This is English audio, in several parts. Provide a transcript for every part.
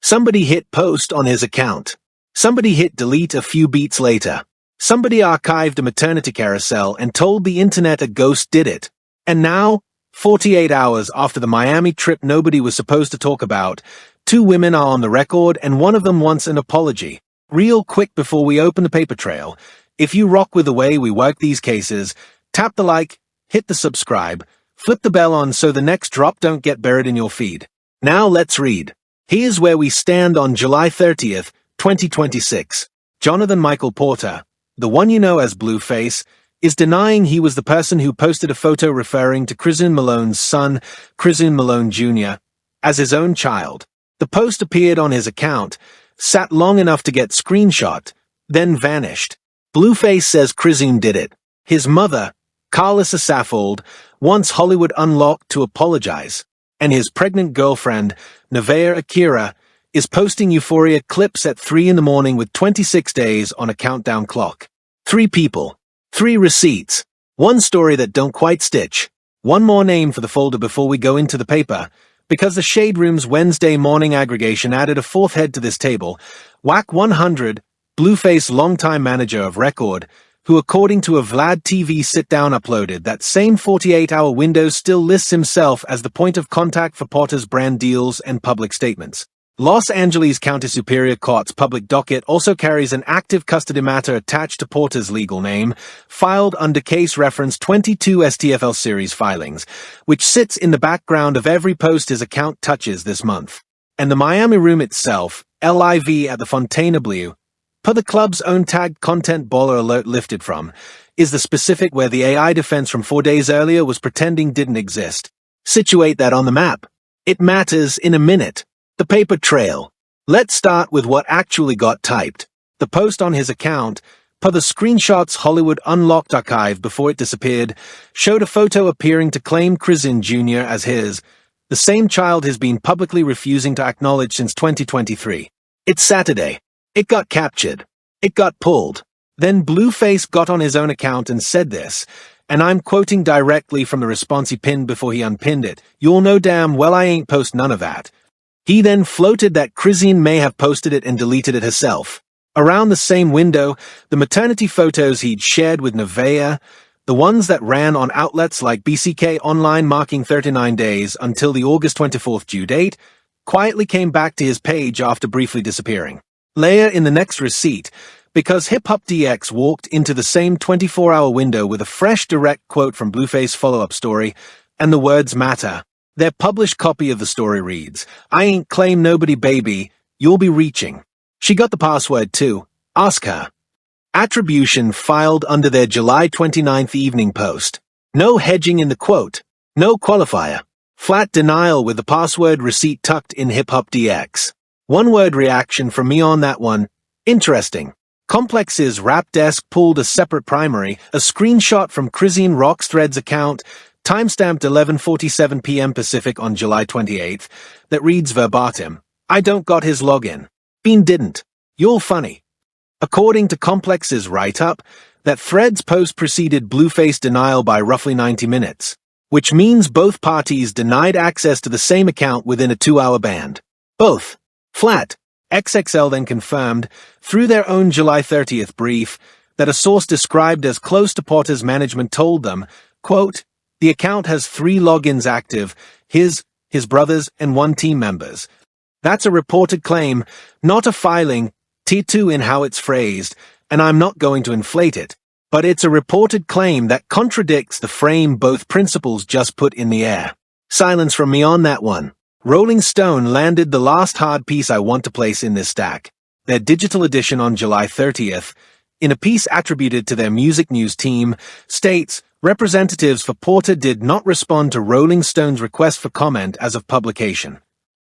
Somebody hit post on his account. Somebody hit delete a few beats later. Somebody archived a maternity carousel and told the internet a ghost did it. And now, 48 hours after the Miami trip nobody was supposed to talk about, 2 women are on the record and one of them wants an apology. Real quick before we open the paper trail, if you rock with the way we work these cases, tap the like, hit the subscribe, flip the bell on so the next drop don't get buried in your feed. Now let's read. Here's where we stand on July 30th, 2026. Johnathan Michael Porter, the one you know as Blueface, is denying he was the person who posted a photo referring to Chrisean Malone's son, Chrisean Malone Jr., as his own child. The post appeared on his account, sat long enough to get screenshot, then vanished. Blueface says Chrisean did it. His mother, Karlissa wants Hollywood Unlocked to apologize. And his pregnant girlfriend, Nevaeh Akira, is posting Euphoria clips at 3 in the morning with 26 days on a countdown clock. 3 people. 3 receipts. 1 story that don't quite stitch. 1 more name for the folder before we go into the paper, because the Shade Room's Wednesday morning aggregation added a 4th head to this table, Whack 100, Blueface longtime manager of Record, who according to a Vlad TV sit-down uploaded that same 48-hour window still lists himself as the point of contact for Porter's brand deals and public statements. Los Angeles County Superior Court's public docket also carries an active custody matter attached to Porter's legal name, filed under case reference 22 STFL series filings, which sits in the background of every post his account touches this month. And the Miami room itself, LIV at the Fontainebleau, per the club's own tagged content baller alert lifted from, is the specific where the AI defense from 4 days earlier was pretending didn't exist. Situate that on the map. It matters in a minute. The paper trail. Let's start with what actually got typed. The post on his account, per the screenshots Hollywood Unlocked archive before it disappeared, showed a photo appearing to claim Chrisean Jr. as his, the same child he's been publicly refusing to acknowledge since 2023. It's Saturday. It got captured. It got pulled. Then Blueface got on his own account and said this, and I'm quoting directly from the response he pinned before he unpinned it. You'll know damn well I ain't post none of that. He then floated that Chrisean may have posted it and deleted it herself. Around the same window, the maternity photos he'd shared with Nevaeh, the ones that ran on outlets like BCK Online marking 39 days until the August 24th due date, quietly came back to his page after briefly disappearing. Layer in the next receipt, because Hip Hop DX walked into the same 24-hour window with a fresh direct quote from Blueface follow-up story, and the words matter. Their published copy of the story reads, I ain't claim nobody baby, you'll be reaching. She got the password too. Ask her. Attribution filed under their July 29th evening post. No hedging in the quote. No qualifier. Flat denial with the password receipt tucked in Hip Hop DX. 1-word reaction from me on that one. Interesting. Complex's Rap Desk pulled a separate primary, a screenshot from Chrisean Rock's Threads account, timestamped 11:47 p.m. Pacific on July 28th, that reads verbatim, I don't got his login. Bean didn't. You're funny. According to Complex's write-up, that Threads post preceded Blueface denial by roughly 90 minutes, which means both parties denied access to the same account within a 2-hour band. Both. Flat. XXL then confirmed, through their own July 30th brief, that a source described as close to Porter's management told them, quote, the account has 3 logins active, his brother's, and 1 team member's. That's a reported claim, not a filing, Tier 2 in how it's phrased, and I'm not going to inflate it, but it's a reported claim that contradicts the frame both principals just put in the air. Silence from me on that one. Rolling Stone landed the last hard piece I want to place in this stack, their digital edition on July 30th, in a piece attributed to their music news team, states, representatives for Porter did not respond to Rolling Stone's request for comment as of publication.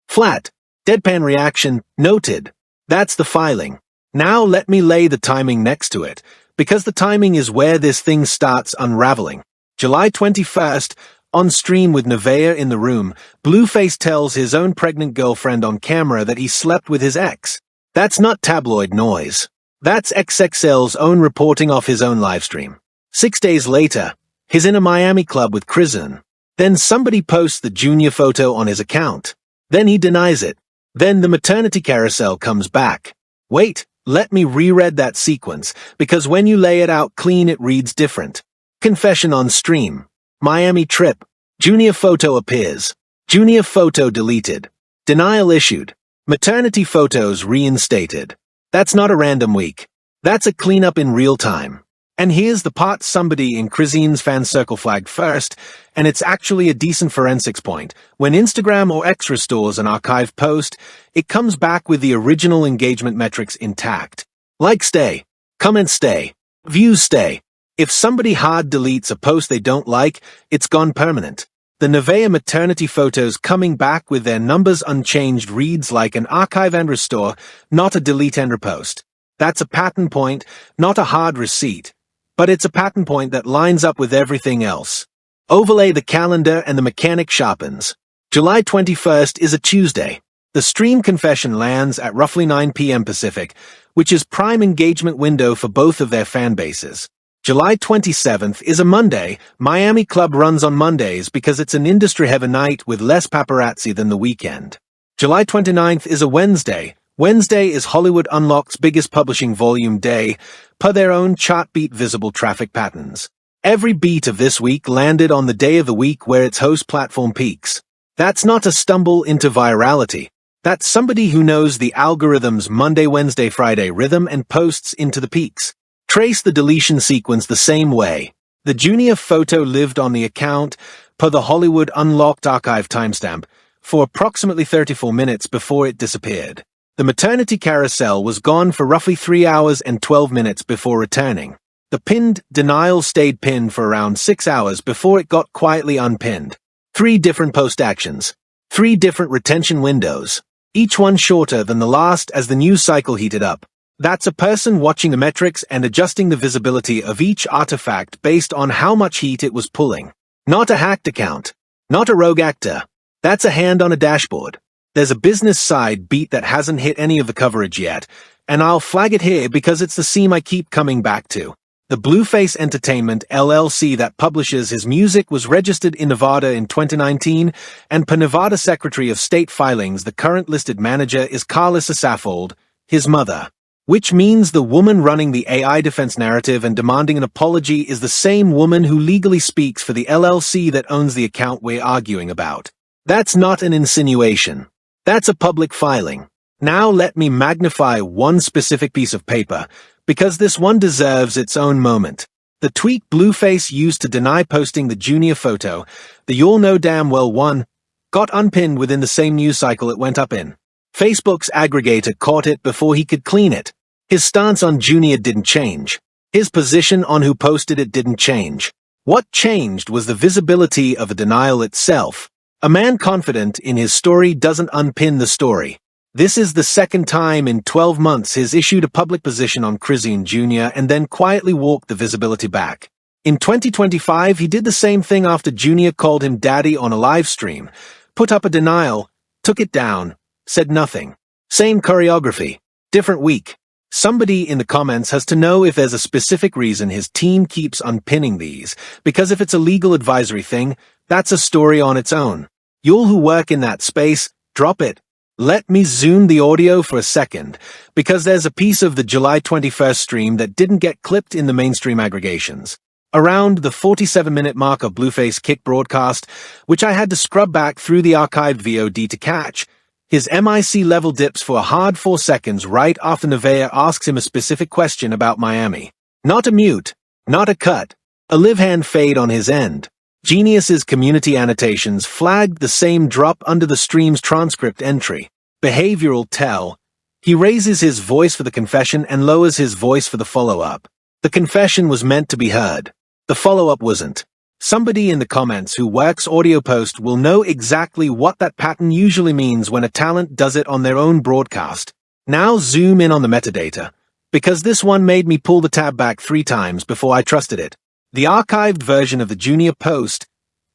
Flat. Deadpan reaction, noted. That's the filing. Now let me lay the timing next to it, because the timing is where this thing starts unraveling. July 21st, on stream with Nevaeh in the room, Blueface tells his own pregnant girlfriend on camera that he slept with his ex. That's not tabloid noise. That's XXL's own reporting off his own livestream. 6 days later, he's in a Miami club with Chrisean. Then somebody posts the junior photo on his account. Then he denies it. Then the maternity carousel comes back. Wait, let me reread that sequence, because when you lay it out clean it reads different. Confession on stream. Miami trip. Junior photo appears. Junior photo deleted. Denial issued. Maternity photos reinstated. That's not a random week. That's a cleanup in real time. And here's the part somebody in Chrisean's fan circle flagged first, and it's actually a decent forensics point. When Instagram or X restores an archived post, it comes back with the original engagement metrics intact. Likes stay. Comments stay. Views stay. If somebody hard deletes a post they don't like, it's gone permanent. The Nevaeh maternity photos coming back with their numbers unchanged reads like an archive and restore, not a delete and repost. That's a pattern point, not a hard receipt. But it's a pattern point that lines up with everything else. Overlay the calendar and the mechanic sharpens. July 21st is a Tuesday. The stream confession lands at roughly 9 p.m. Pacific, which is prime engagement window for both of their fan bases. July 27th is a Monday. Miami Club runs on Mondays because it's an industry-heavy night with less paparazzi than the weekend. July 29th is a Wednesday. Wednesday is Hollywood Unlocked's biggest publishing volume day, per their own chart-beat visible traffic patterns. Every beat of this week landed on the day of the week where its host platform peaks. That's not a stumble into virality. That's somebody who knows the algorithm's Monday, Wednesday, Friday rhythm and posts into the peaks. Trace the deletion sequence the same way. The junior photo lived on the account, per the Hollywood Unlocked archive timestamp, for approximately 34 minutes before it disappeared. The maternity carousel was gone for roughly 3 hours and 12 minutes before returning. The pinned denial stayed pinned for around 6 hours before it got quietly unpinned. 3 different post actions. 3 different retention windows. Each one shorter than the last as the news cycle heated up. That's a person watching the metrics and adjusting the visibility of each artifact based on how much heat it was pulling. Not a hacked account. Not a rogue actor. That's a hand on a dashboard. There's a business side beat that hasn't hit any of the coverage yet, and I'll flag it here because it's the seam I keep coming back to. The Blueface Entertainment LLC that publishes his music was registered in Nevada in 2019, and per Nevada Secretary of State filings, the current listed manager is Karlissa Saffold, his mother. Which means the woman running the AI defense narrative and demanding an apology is the same woman who legally speaks for the LLC that owns the account we're arguing about. That's not an insinuation. That's a public filing. Now let me magnify one specific piece of paper, because this one deserves its own moment. The tweet Blueface used to deny posting the junior photo, the you'll know damn well one, got unpinned within the same news cycle it went up in. Facebook's aggregator caught it before he could clean it. His stance on Junior didn't change. His position on who posted it didn't change. What changed was the visibility of a denial itself. A man confident in his story doesn't unpin the story. This is the second time in 12 months he's issued a public position on Chrisean Jr. and then quietly walked the visibility back. In 2025, he did the same thing after Junior called him daddy on a live stream, put up a denial, took it down, said nothing. Same choreography, different week. Somebody in the comments has to know if there's a specific reason his team keeps unpinning these, because if it's a legal advisory thing, that's a story on its own. You'll who work in that space, drop it. Let me zoom the audio for a second, because there's a piece of the July 21st stream that didn't get clipped in the mainstream aggregations. Around the 47-minute mark of Blueface Kick broadcast, which I had to scrub back through the archived VOD to catch, his MIC level dips for a hard 4 seconds right after Nevaeh asks him a specific question about Miami. Not a mute, not a cut, a live-hand fade on his end. Genius's community annotations flagged the same drop under the stream's transcript entry. Behavioral tell. He raises his voice for the confession and lowers his voice for the follow-up. The confession was meant to be heard. The follow-up wasn't. Somebody in the comments who works audio post will know exactly what that pattern usually means when a talent does it on their own broadcast. Now zoom in on the metadata, because this one made me pull the tab back 3 times before I trusted it. The archived version of the junior post,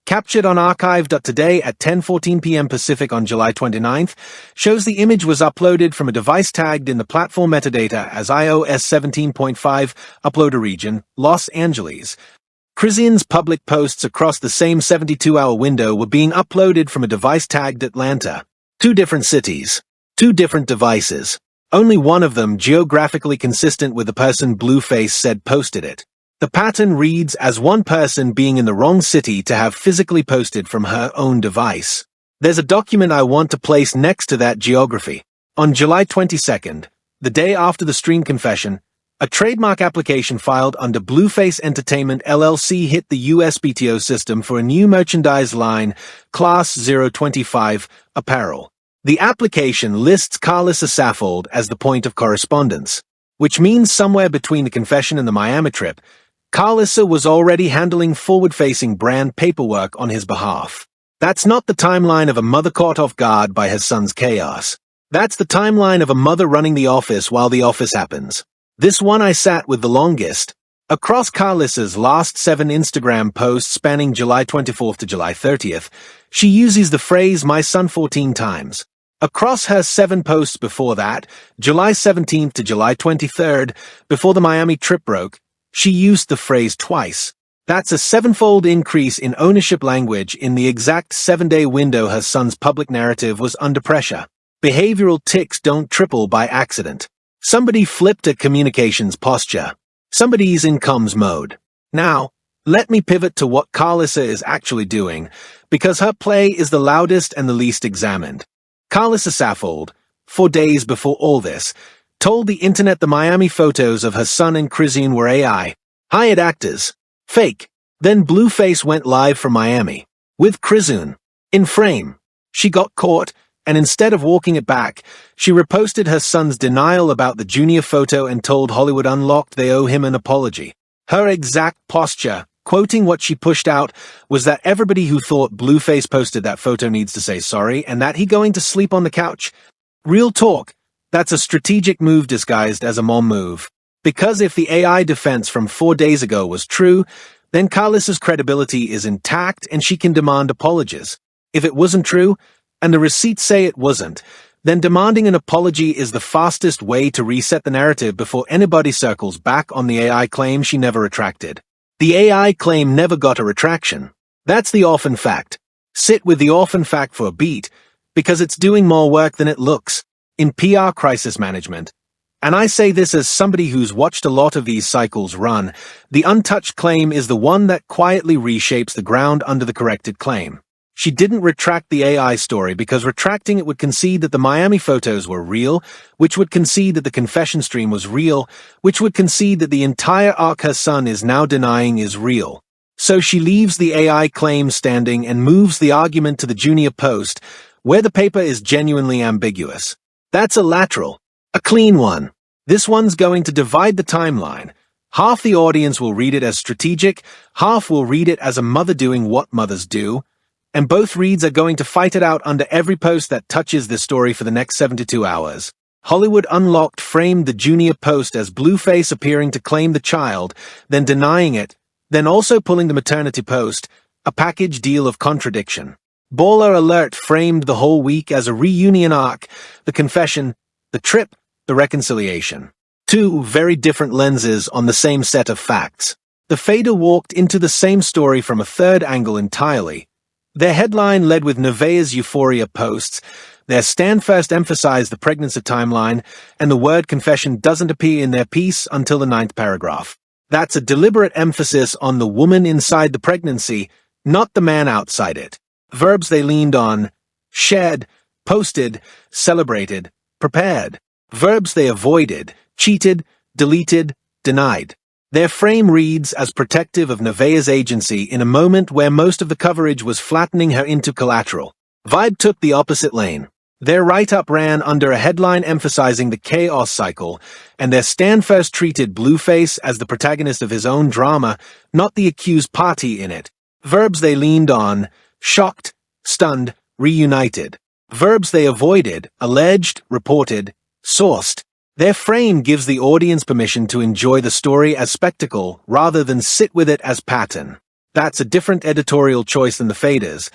captured on archive.today at 10:14 p.m. Pacific on July 29th, shows the image was uploaded from a device tagged in the platform metadata as iOS 17.5, uploader region, Los Angeles. Chrisean's public posts across the same 72-hour window were being uploaded from a device tagged Atlanta. 2 different cities. Two different devices. Only one of them geographically consistent with the person Blueface said posted it. The pattern reads as one person being in the wrong city to have physically posted from her own device. There's a document I want to place next to that geography. On July 22nd, the day after the stream confession, a trademark application filed under Blueface Entertainment LLC hit the USPTO system for a new merchandise line, Class 025, apparel. The application lists Karlissa Saffold as the point of correspondence, which means somewhere between the confession and the Miami trip, Karlissa was already handling forward-facing brand paperwork on his behalf. That's not the timeline of a mother caught off guard by her son's chaos. That's the timeline of a mother running the office while the office happens. This one I sat with the longest. Across Karlissa's last 7 Instagram posts spanning July 24th to July 30th, she uses the phrase "my son" 14 times. Across her 7 posts before that, July 17th to July 23rd, before the Miami trip broke, she used the phrase twice. That's a 7-fold increase in ownership language in the exact 7-day window her son's public narrative was under pressure. Behavioral tics don't triple by accident. Somebody flipped a communications posture. Somebody's in comms mode. Now, let me pivot to what Karlissa is actually doing, because her play is the loudest and the least examined. Karlissa Saffold, 4 days before all this, told the internet the Miami photos of her son and Chrisean were AI, hired actors, fake. Then Blueface went live from Miami, with Chrisean in frame. She got caught, and instead of walking it back, she reposted her son's denial about the junior photo and told Hollywood Unlocked they owe him an apology. Her exact posture, quoting what she pushed out, was that everybody who thought Blueface posted that photo needs to say sorry and that he going to sleep on the couch. Real talk, that's a strategic move disguised as a mom move. Because if the AI defense from 4 days ago was true, then Karlissa's credibility is intact and she can demand apologies. If it wasn't true, and the receipts say it wasn't, then demanding an apology is the fastest way to reset the narrative before anybody circles back on the AI claim she never retracted. The AI claim never got a retraction. That's the orphan fact. Sit with the orphan fact for a beat, because it's doing more work than it looks in PR crisis management. And I say this as somebody who's watched a lot of these cycles run. The untouched claim is the one that quietly reshapes the ground under the corrected claim. She didn't retract the AI story because retracting it would concede that the Miami photos were real, which would concede that the confession stream was real, which would concede that the entire arc her son is now denying is real. So she leaves the AI claim standing and moves the argument to the junior post, where the paper is genuinely ambiguous. That's a lateral, a clean one. This one's going to divide the timeline. Half the audience will read it as strategic, half will read it as a mother doing what mothers do, and both reads are going to fight it out under every post that touches this story for the next 72 hours. Hollywood Unlocked framed the junior post as Blueface appearing to claim the child, then denying it, then also pulling the maternity post, a package deal of contradiction. Baller Alert framed the whole week as a reunion arc, the confession, the trip, the reconciliation. 2 very different lenses on the same set of facts. The fader walked into the same story from a third angle entirely. Their headline led with Nevaeh's Euphoria posts, their stand first emphasized the pregnancy timeline, and the word confession doesn't appear in their piece until the 9th paragraph. That's a deliberate emphasis on the woman inside the pregnancy, not the man outside it. Verbs they leaned on: shared, posted, celebrated, prepared. Verbs they avoided: cheated, deleted, denied. Their frame reads as protective of Nevaeh's agency in a moment where most of the coverage was flattening her into collateral. Vibe took the opposite lane. Their write-up ran under a headline emphasizing the chaos cycle, and their stand first treated Blueface as the protagonist of his own drama, not the accused party in it. Verbs they leaned on: shocked, stunned, reunited. Verbs they avoided: alleged, reported, sourced. Their frame gives the audience permission to enjoy the story as spectacle rather than sit with it as pattern. That's a different editorial choice than the faders,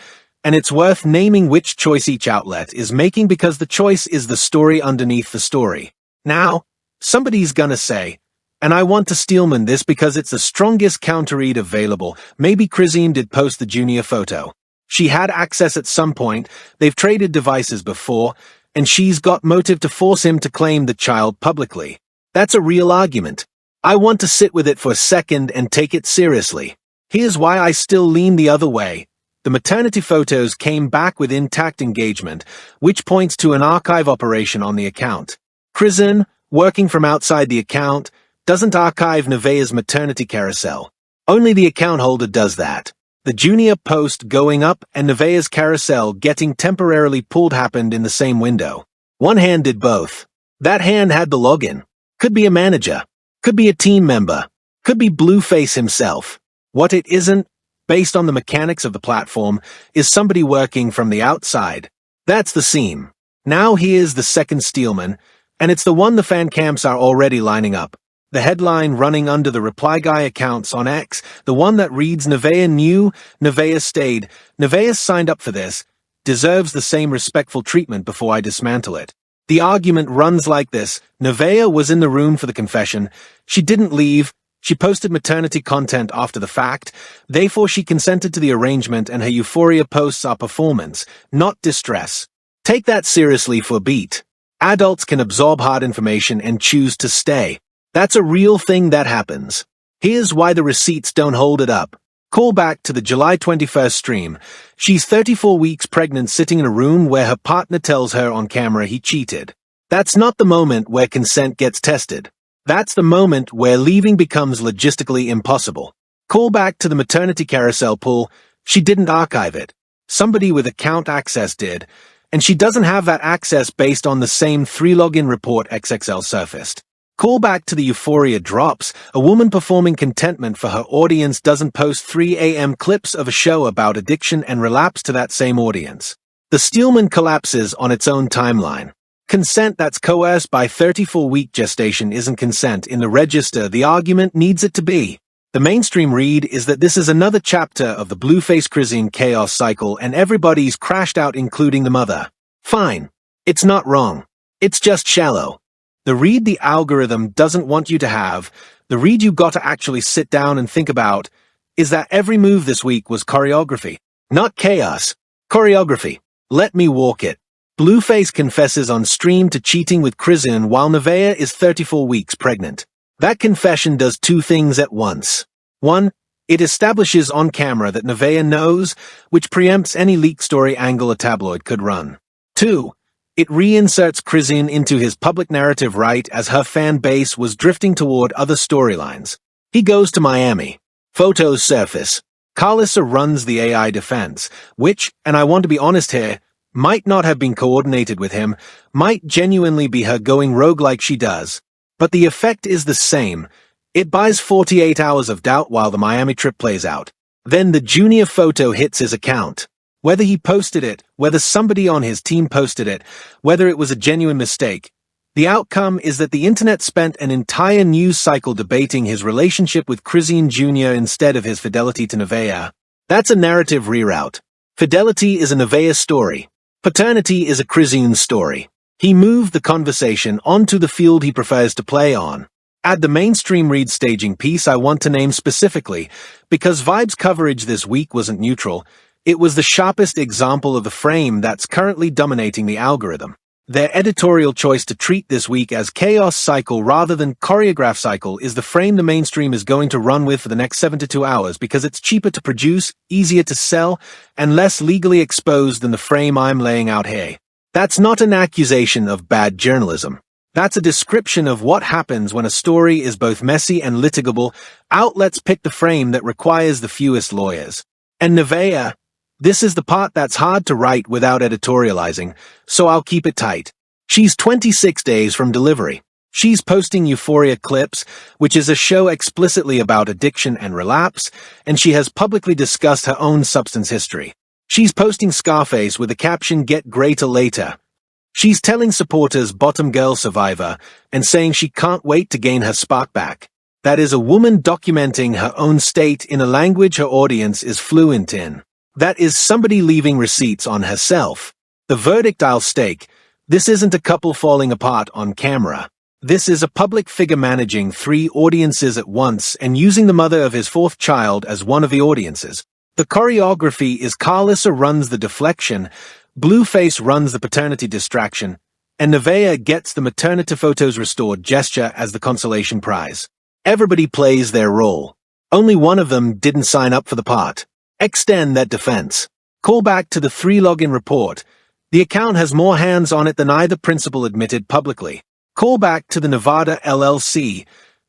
and it's worth naming which choice each outlet is making because the choice is the story underneath the story. Now, somebody's gonna say, and I want to steelman this because it's the strongest counter-read available, maybe Chrisean did post the junior photo. She had access at some point, they've traded devices before, and she's got motive to force him to claim the child publicly. That's a real argument. I want to sit with it for a second and take it seriously. Here's why I still lean the other way. The maternity photos came back with intact engagement, which points to an archive operation on the account. Chrisean, working from outside the account, doesn't archive Nevaeh's maternity carousel. Only the account holder does that. The junior post going up and Nevaeh's carousel getting temporarily pulled happened in the same window. One hand did both. That hand had the login. Could be a manager. Could be a team member. Could be Blueface himself. What it isn't, based on the mechanics of the platform, is somebody working from the outside. That's the seam. Now here's the second Steelman, and it's the one the fan camps are already lining up. The headline running under the Reply Guy accounts on X, the one that reads Nevaeh knew, Nevaeh stayed, Nevaeh signed up for this, deserves the same respectful treatment before I dismantle it. The argument runs like this: Nevaeh was in the room for the confession, she didn't leave, she posted maternity content after the fact, therefore she consented to the arrangement and her euphoria posts are performance, not distress. Take that seriously for a beat. Adults can absorb hard information and choose to stay. That's a real thing that happens. Here's why the receipts don't hold it up. Call back to the July 21st stream. She's 34 weeks pregnant sitting in a room where her partner tells her on camera he cheated. That's not the moment where consent gets tested. That's the moment where leaving becomes logistically impossible. Call back to the maternity carousel pull. She didn't archive it. Somebody with account access did, and she doesn't have that access based on the same 3-login report XXL surfaced. Call back to the euphoria drops. A woman performing contentment for her audience doesn't post 3 a.m. clips of a show about addiction and relapse to that same audience. The Steelman collapses on its own timeline. Consent that's coerced by 34-week gestation isn't consent in the register the argument needs it to be. The mainstream read is that this is another chapter of the Blueface Chrisean chaos cycle and everybody's crashed out including the mother. Fine. It's not wrong. It's just shallow. The read the algorithm doesn't want you to have, the read you got to actually sit down and think about, is that every move this week was choreography. Not chaos. Choreography. Let me walk it. Blueface confesses on stream to cheating with Chrisean while Nevaeh is 34 weeks pregnant. That confession does two things at once. 1. It establishes on camera that Nevaeh knows, which preempts any leak story angle a tabloid could run. 2. It reinserts Chrisean into his public narrative right as her fan base was drifting toward other storylines. He goes to Miami. Photos surface. Karlissa runs the AI defense, which, and I want to be honest here, might not have been coordinated with him, might genuinely be her going rogue like she does. But the effect is the same. It buys 48 hours of doubt while the Miami trip plays out. Then the junior photo hits his account. Whether he posted it, whether somebody on his team posted it, whether it was a genuine mistake, the outcome is that the internet spent an entire news cycle debating his relationship with Chrisean Jr. instead of his fidelity to Nevaeh. That's a narrative reroute. Fidelity is a Nevaeh story. Paternity is a Chrisean story. He moved the conversation onto the field he prefers to play on. Add the mainstream read staging piece I want to name specifically, because Vibe's coverage this week wasn't neutral. It was the sharpest example of the frame that's currently dominating the algorithm. Their editorial choice to treat this week as chaos cycle rather than choreograph cycle is the frame the mainstream is going to run with for the next 72 hours because it's cheaper to produce, easier to sell, and less legally exposed than the frame I'm laying out here. That's not an accusation of bad journalism. That's a description of what happens when a story is both messy and litigable. Outlets pick the frame that requires the fewest lawyers. And Nevaeh, this is the part that's hard to write without editorializing, so I'll keep it tight. She's 26 days from delivery. She's posting Euphoria clips, which is a show explicitly about addiction and relapse, and she has publicly discussed her own substance history. She's posting Scarface with the caption "Get Greater Later." She's telling supporters "Bottom Girl Survivor" and saying she can't wait to gain her spark back. That is a woman documenting her own state in a language her audience is fluent in. That is somebody leaving receipts on herself. The verdict I'll stake: this isn't a couple falling apart on camera. This is a public figure managing 3 audiences at once and using the mother of his 4th child as one of the audiences. The choreography is Karlissa runs the deflection, Blueface runs the paternity distraction, and Nevaeh gets the maternity photos restored gesture as the consolation prize. Everybody plays their role. Only one of them didn't sign up for the part. Extend that defense. Call back to the 3 login report. The account has more hands on it than either principal admitted publicly. Call back to the Nevada LLC.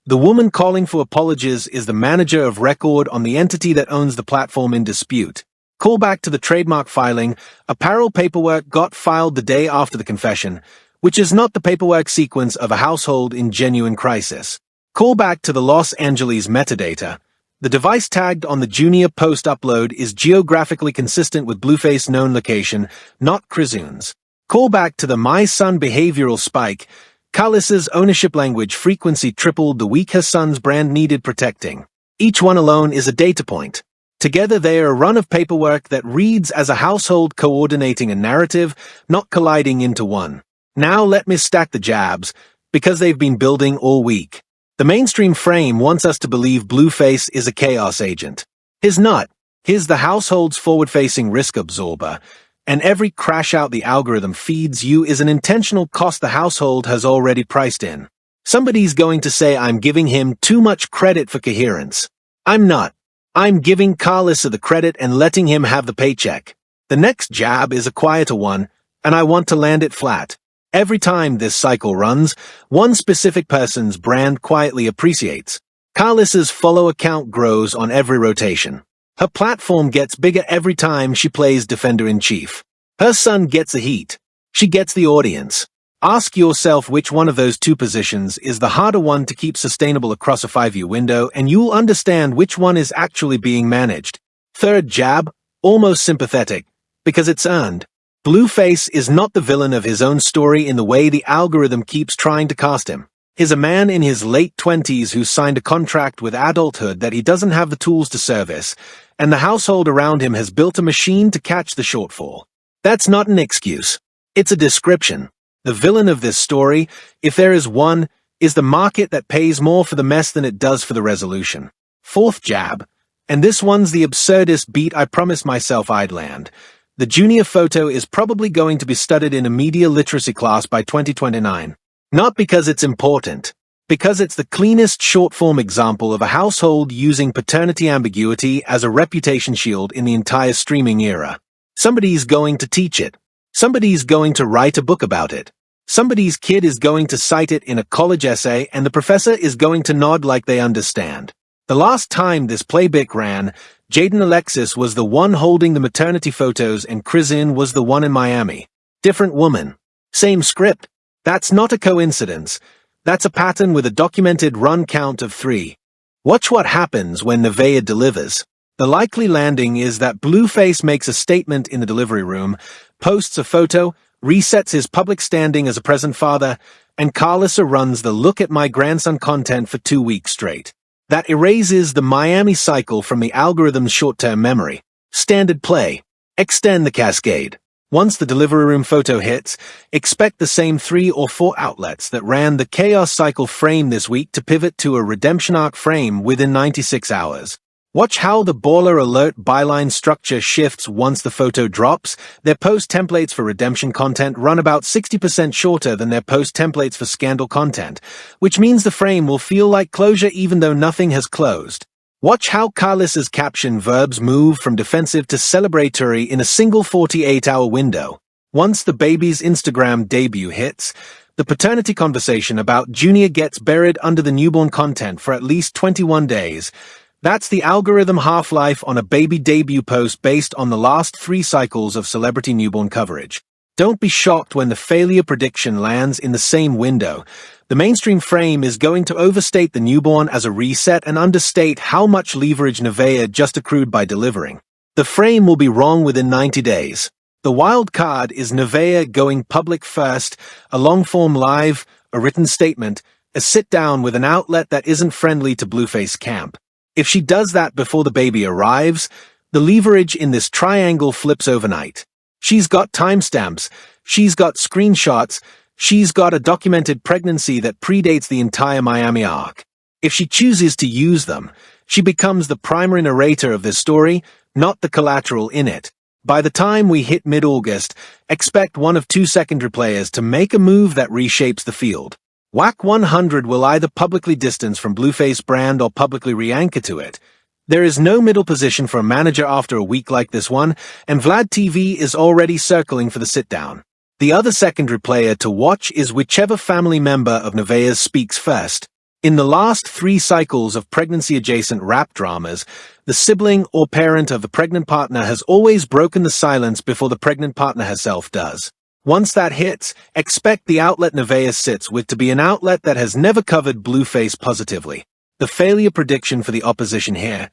The woman calling for apologies is the manager of record on the entity that owns the platform in dispute. Call back to the trademark filing. Apparel paperwork got filed the day after the confession, which is not the paperwork sequence of a household in genuine crisis. Call back to the Los Angeles metadata. The device tagged on the Junior post upload is geographically consistent with Blueface known location, not Chrisean's. Call back to the My Son behavioral spike. Karlissa's ownership language frequency tripled the week her son's brand needed protecting. Each one alone is a data point. Together they are a run of paperwork that reads as a household coordinating a narrative, not colliding into one. Now let me stack the jabs, because they've been building all week. The mainstream frame wants us to believe Blueface is a chaos agent. He's not. He's the household's forward-facing risk absorber, and every crash out the algorithm feeds you is an intentional cost the household has already priced in. Somebody's going to say I'm giving him too much credit for coherence. I'm not. I'm giving Karlissa the credit and letting him have the paycheck. The next jab is a quieter one, and I want to land it flat. Every time this cycle runs, one specific person's brand quietly appreciates. Karlissa's follow account grows on every rotation. Her platform gets bigger every time she plays Defender-in-Chief. Her son gets the heat. She gets the audience. Ask yourself which one of those 2 positions is the harder one to keep sustainable across a 5-year window, and you'll understand which one is actually being managed. Third jab, almost sympathetic, because it's earned. Blueface is not the villain of his own story in the way the algorithm keeps trying to cast him. He's a man in his late 20s who signed a contract with adulthood that he doesn't have the tools to service, and the household around him has built a machine to catch the shortfall. That's not an excuse. It's a description. The villain of this story, if there is one, is the market that pays more for the mess than it does for the resolution. Fourth jab, and this one's the absurdest beat I promised myself I'd land. The Junior photo is probably going to be studied in a media literacy class by 2029. Not because it's important, because it's the cleanest short-form example of a household using paternity ambiguity as a reputation shield in the entire streaming era. Somebody's going to teach it. Somebody's going to write a book about it. Somebody's kid is going to cite it in a college essay, and the professor is going to nod like they understand. The last time this playbook ran, Jaden Alexis was the one holding the maternity photos and Chrisean was the one in Miami. Different woman. Same script. That's not a coincidence. That's a pattern with a documented run count of 3. Watch what happens when Nevaeh delivers. The likely landing is that Blueface makes a statement in the delivery room, posts a photo, resets his public standing as a present father, and Karlissa runs the look at my grandson content for 2 weeks straight. That erases the Miami cycle from the algorithm's short-term memory. Standard play. Extend the cascade. Once the delivery room photo hits, expect the same 3 or 4 outlets that ran the chaos cycle frame this week to pivot to a redemption arc frame within 96 hours. Watch how the baller alert byline structure shifts once the photo drops. Their post templates for redemption content run about 60% shorter than their post templates for scandal content, which means the frame will feel like closure even though nothing has closed. Watch how Karlissa's caption verbs move from defensive to celebratory in a single 48-hour window. Once the baby's Instagram debut hits, the paternity conversation about Junior gets buried under the newborn content for at least 21 days. That's the algorithm half-life on a baby debut post based on the last 3 cycles of celebrity newborn coverage. Don't be shocked when the failure prediction lands in the same window. The mainstream frame is going to overstate the newborn as a reset and understate how much leverage Nevaeh just accrued by delivering. The frame will be wrong within 90 days. The wild card is Nevaeh going public first, a long-form live, a written statement, a sit-down with an outlet that isn't friendly to Blueface camp. If she does that before the baby arrives, the leverage in this triangle flips overnight. She's got timestamps, she's got screenshots, she's got a documented pregnancy that predates the entire Miami arc. If she chooses to use them, she becomes the primary narrator of this story, not the collateral in it. By the time we hit mid-August, expect one of two secondary players to make a move that reshapes the field. WAC 100 will either publicly distance from Blueface brand or publicly re-anchor to it. There is no middle position for a manager after a week like this one, and Vlad TV is already circling for the sit-down. The other secondary player to watch is whichever family member of Nevaeh speaks first. In the last 3 cycles of pregnancy-adjacent rap dramas, the sibling or parent of the pregnant partner has always broken the silence before the pregnant partner herself does. Once that hits, expect the outlet Nevaeh sits with to be an outlet that has never covered Blueface positively. The failure prediction for the opposition here.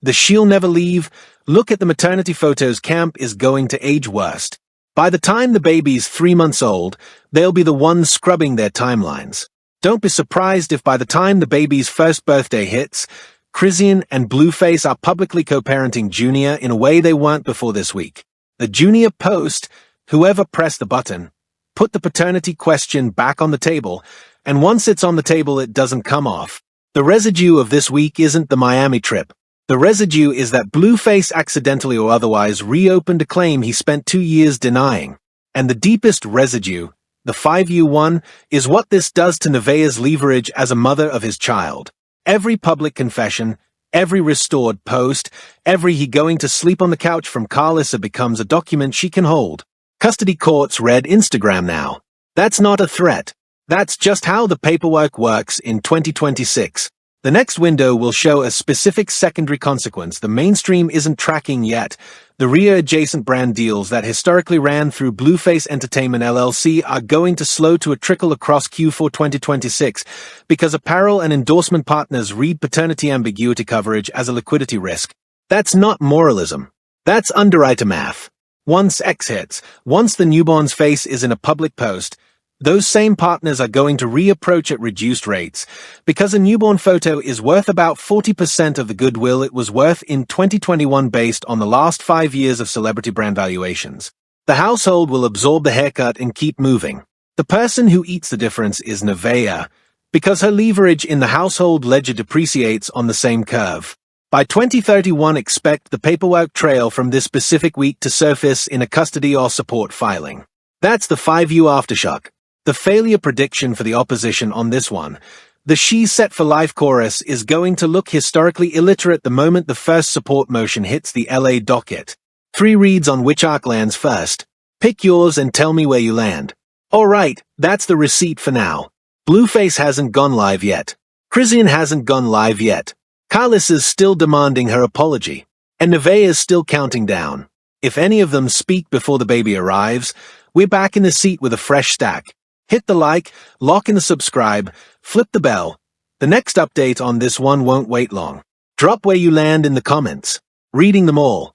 The she'll never leave, look at the maternity photos camp is going to age worst. By the time the baby's 3 months old, they'll be the ones scrubbing their timelines. Don't be surprised if by the time the baby's first birthday hits, Chrisean and Blueface are publicly co-parenting Junior in a way they weren't before this week. The Junior post, whoever pressed the button, put the paternity question back on the table, and once it's on the table it doesn't come off. The residue of this week isn't the Miami trip. The residue is that Blueface accidentally or otherwise reopened a claim he spent 2 years denying. And the deepest residue, the 5U1, is what this does to Nevaeh's leverage as a mother of his child. Every public confession, every restored post, every he going to sleep on the couch from Karlissa becomes a document she can hold. Custody courts read Instagram now. That's not a threat. That's just how the paperwork works in 2026. The next window will show a specific secondary consequence the mainstream isn't tracking yet. The RIA-adjacent brand deals that historically ran through Blueface Entertainment LLC are going to slow to a trickle across Q4 2026 because apparel and endorsement partners read paternity ambiguity coverage as a liquidity risk. That's not moralism. That's underwriter math. Once X hits, once the newborn's face is in a public post, those same partners are going to reapproach at reduced rates, because a newborn photo is worth about 40% of the goodwill it was worth in 2021 based on the last 5 years of celebrity brand valuations. The household will absorb the haircut and keep moving. The person who eats the difference is Nevaeh, because her leverage in the household ledger depreciates on the same curve. By 2031, expect the paperwork trail from this specific week to surface in a custody or support filing. That's the 5U aftershock. The failure prediction for the opposition on this one. The She's Set for Life chorus is going to look historically illiterate the moment the first support motion hits the LA docket. 3 reads on which arc lands first. Pick yours and tell me where you land. Alright, that's the receipt for now. Blueface hasn't gone live yet. Chrisean hasn't gone live yet. Karlissa's still demanding her apology. And Nevaeh is still counting down. If any of them speak before the baby arrives, we're back in the seat with a fresh stack. Hit the like, lock in the subscribe, flip the bell. The next update on this one won't wait long. Drop where you land in the comments. Reading them all.